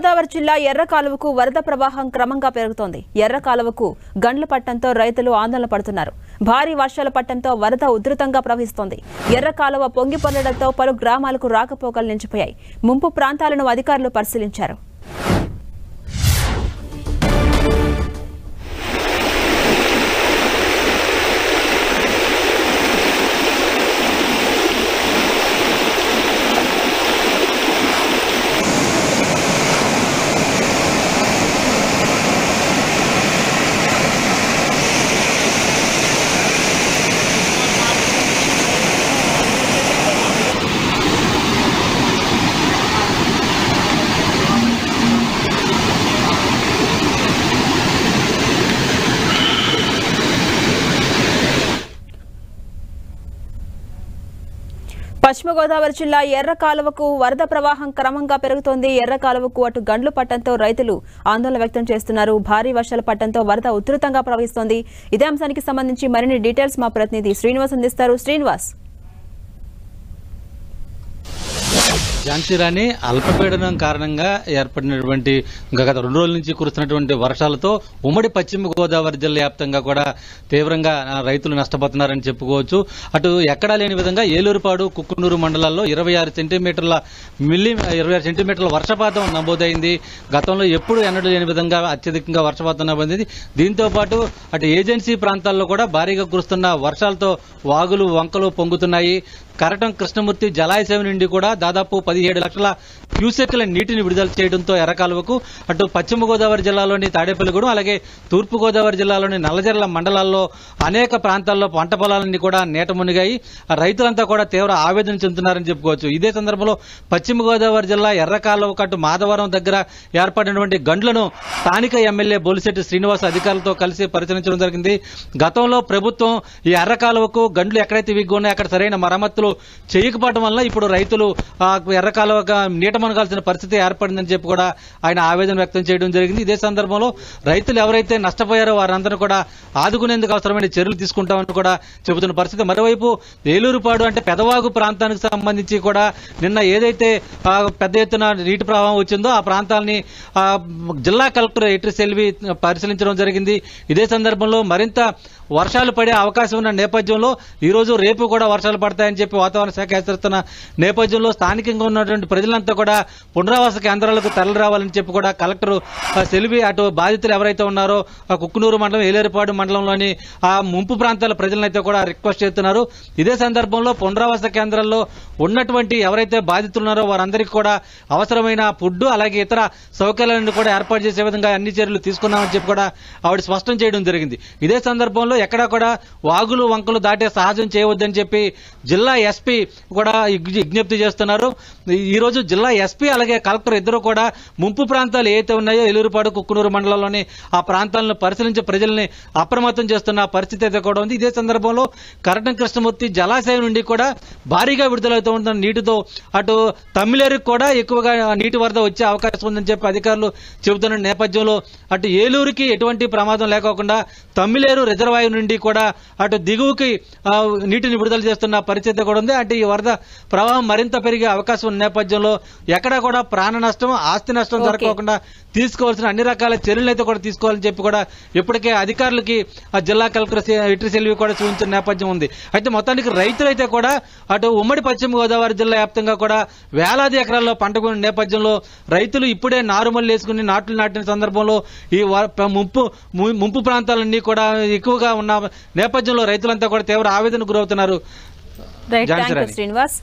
గోదావరి జిల్లా ఎర్ర కాలువకు వరద ప్రవాహం క్రమంగా పెరుగుతోంది. ఎర్ర కాలువకు గండ్లు పట్టడంతో రైతులు ఆందోళన పడుతున్నారు. భారీ వర్షాల పట్టడంతో వరద ఉధృతంగా ప్రవహిస్తోంది. ఎర్ర కాలువ పొంగి పొర్లడంతో పలు గ్రామాలకు రాకపోకలు నిలిచిపోయాయి. ముంపు ప్రాంతాలను అధికారులు పరిశీలించారు. పశ్చిమ గోదావరి జిల్లా ఎర్ర కాలువకు వరద ప్రవాహం క్రమంగా పెరుగుతోంది. ఎర్ర కాలువకు అటు గండ్లు పట్టడంతో రైతులు ఆందోళన వ్యక్తం చేస్తున్నారు. భారీ వర్షాల పట్టడంతో వరద ఉధృతంగా ప్రవహిస్తోంది. ఇదే అంశానికి సంబంధించి మరిన్ని డీటెయిల్స్ మా ప్రతినిధి శ్రీనివాస్ అందిస్తారు. శ్రీనివాస్, ఝాన్సీ అల్పపీడనం కారణంగా ఏర్పడినటువంటి గత 2 రోజుల నుంచి కురుస్తున్నటువంటి వర్షాలతో ఉమ్మడి పశ్చిమ గోదావరి జిల్లా వ్యాప్తంగా కూడా తీవ్రంగా రైతులు నష్టపోతున్నారని చెప్పుకోవచ్చు. అటు ఎక్కడా లేని విధంగా ఏలూరుపాడు, కుక్కునూరు మండలాల్లో 26 సెంటీమీటర్ల వర్షపాతం నమోదైంది. గతంలో ఎప్పుడు ఎన్నడూ లేని విధంగా అత్యధికంగా వర్షపాతం నమోదైంది. దీంతో పాటు అటు ఏజెన్సీ ప్రాంతాల్లో కూడా భారీగా కురుస్తున్న వర్షాలతో వాగులు, వంకలు పొంగుతున్నాయి. కరటం కృష్ణమూర్తి జలాశయం నుండి కూడా దాదాపు 17 లక్షల క్యూసెక్ల నీటిని విడుదల చేయడంతో ఎర్రకాలువకు అటు పశ్చిమ గోదావరి జిల్లాలోని తాడేపల్లిగూడెం, అలాగే తూర్పు గోదావరి జిల్లాలోని నల్లజర్ల మండలాల్లో అనేక ప్రాంతాల్లో పంట పొలాలన్నీ కూడా నీట మునిగాయి. రైతులంతా కూడా తీవ్ర ఆవేదన చెందుతున్నారని చెప్పుకోవచ్చు. ఇదే సందర్భంలో పశ్చిమ గోదావరి జిల్లా ఎర్రకాలువకు అటు మాధవరం దగ్గర ఏర్పడినటువంటి గండ్లను స్థానిక ఎమ్మెల్యే బొలిశెట్టి శ్రీనివాస్ అధికారులతో కలిసి పరిశీలించడం జరిగింది. గతంలో ప్రభుత్వం ఈ ఎర్రకాలువకు గండ్లు ఎక్కడైతే విగ్గు ఉన్నాయో అక్కడ సరైన మరమ్మతులు చేయకపోవడం వల్ల ఇప్పుడు రైతులు ఎర్రకాలువగా నీట మునగాల్సిన పరిస్థితి ఏర్పడిందని చెప్పి కూడా ఆయన ఆవేదన వ్యక్తం చేయడం జరిగింది. ఇదే సందర్భంలో రైతులు ఎవరైతే నష్టపోయారో వారందరూ కూడా ఆదుకునేందుకు అవసరమైన చర్యలు తీసుకుంటామని కూడా చెబుతున్న పరిస్థితి. మరోవైపు ఏలూరుపాడు అంటే పెదవాగు ప్రాంతానికి సంబంధించి కూడా నిన్న ఏదైతే పెద్ద ఎత్తున నీటి ప్రవాహం వచ్చిందో ఆ ప్రాంతాలని జిల్లా కలెక్టర్ ఎట్రి సెల్వి పరిశీలించడం జరిగింది. ఇదే సందర్భంలో మరింత వర్షాలు పడే అవకాశం ఉన్న నేపథ్యంలో ఈ రోజు రేపు కూడా వర్షాలు పడతాయని చెప్పి వాతావరణ శాఖ హెచ్చరిస్తున్న నేపథ్యంలో స్థానికంగా ఉన్నటువంటి ప్రజలంతా కూడా పునరావాస కేంద్రాలకు తరలి రావాలని చెప్పి కూడా కలెక్టర్ సెల్వి అటు బాధితులు ఎవరైతే ఉన్నారో కుక్కునూరు మండలం, ఏలేరుపాడు మండలంలోని ఆ ముంపు ప్రాంతాల ప్రజలనైతే కూడా రిక్వెస్ట్ చేస్తున్నారు. ఇదే సందర్భంలో పునరావాస కేంద్రాల్లో ఉన్నటువంటి ఎవరైతే బాధితులు ఉన్నారో వారందరికీ కూడా అవసరమైన ఫుడ్ అలాగే ఇతర సౌకర్యాలను కూడా ఏర్పాటు చేసే విధంగా అన్ని చర్యలు తీసుకున్నామని చెప్పి కూడా ఆవిడ స్పష్టం చేయడం జరిగింది. ఇదే సందర్భంలో ఎక్కడా కూడా వాగులు, వంకలు దాటే సహజం చేయవద్దని చెప్పి జిల్లా ఎస్పీ కూడా విజ్ఞప్తి చేస్తున్నారు. ఈ రోజు జిల్లా ఎస్పీ అలాగే కలెక్టర్ ఇద్దరు కూడా ముంపు ప్రాంతాలు ఏవైతే ఉన్నాయో ఏలూరుపాడు, కుక్కునూరు మండలంలోని ఆ ప్రాంతాలను పరిశీలించి ప్రజల్ని అప్రమత్తం చేస్తున్న పరిస్థితి అయితే కూడా ఉంది. ఇదే సందర్భంలో కరటం కృష్ణమూర్తి జలాశయం నుండి కూడా భారీగా విడుదలవుతూ ఉంటున్న నీటితో అటు తమ్మిలేరుకు కూడా ఎక్కువగా నీటి వరద వచ్చే అవకాశం ఉందని చెప్పి అధికారులు చెబుతున్న నేపథ్యంలో అటు ఏలూరుకి ఎటువంటి ప్రమాదం లేకోకుండా తమ్మిలేరు రిజర్వాయర్ నుండి కూడా అటు దిగువకి నీటిని విడుదల చేస్తున్న పరిస్థితి కూడా ఉంది. అంటే ఈ వరద ప్రవాహం మరింత పెరిగే అవకాశం ఉన్న నేపథ్యంలో ఎక్కడా కూడా ప్రాణ నష్టం, ఆస్తి నష్టం జరగకుండా తీసుకోవాల్సిన అన్ని రకాల చర్యలు అయితే కూడా తీసుకోవాలని చెప్పి కూడా ఇప్పటికే అధికారులకి జిల్లా కలెక్టర్ ఎట్రి సెల్వి కూడా సూచించిన నేపథ్యం ఉంది. అయితే మొత్తానికి రైతులైతే కూడా అటు ఉమ్మడి పశ్చిమ గోదావరి జిల్లా వ్యాప్తంగా కూడా వేలాది ఎకరాల్లో పంట కొన్న నేపథ్యంలో రైతులు ఇప్పుడే నారుమల్లి వేసుకుని నాట్లు నాటిన సందర్భంలో ఈ ముంపు ప్రాంతాలన్నీ కూడా ఎక్కువగా ఉన్న నేపథ్యంలో రైతులంతా కూడా తీవ్ర ఆవేదనకు గురవుతున్నారు. శ్రీనివాస్.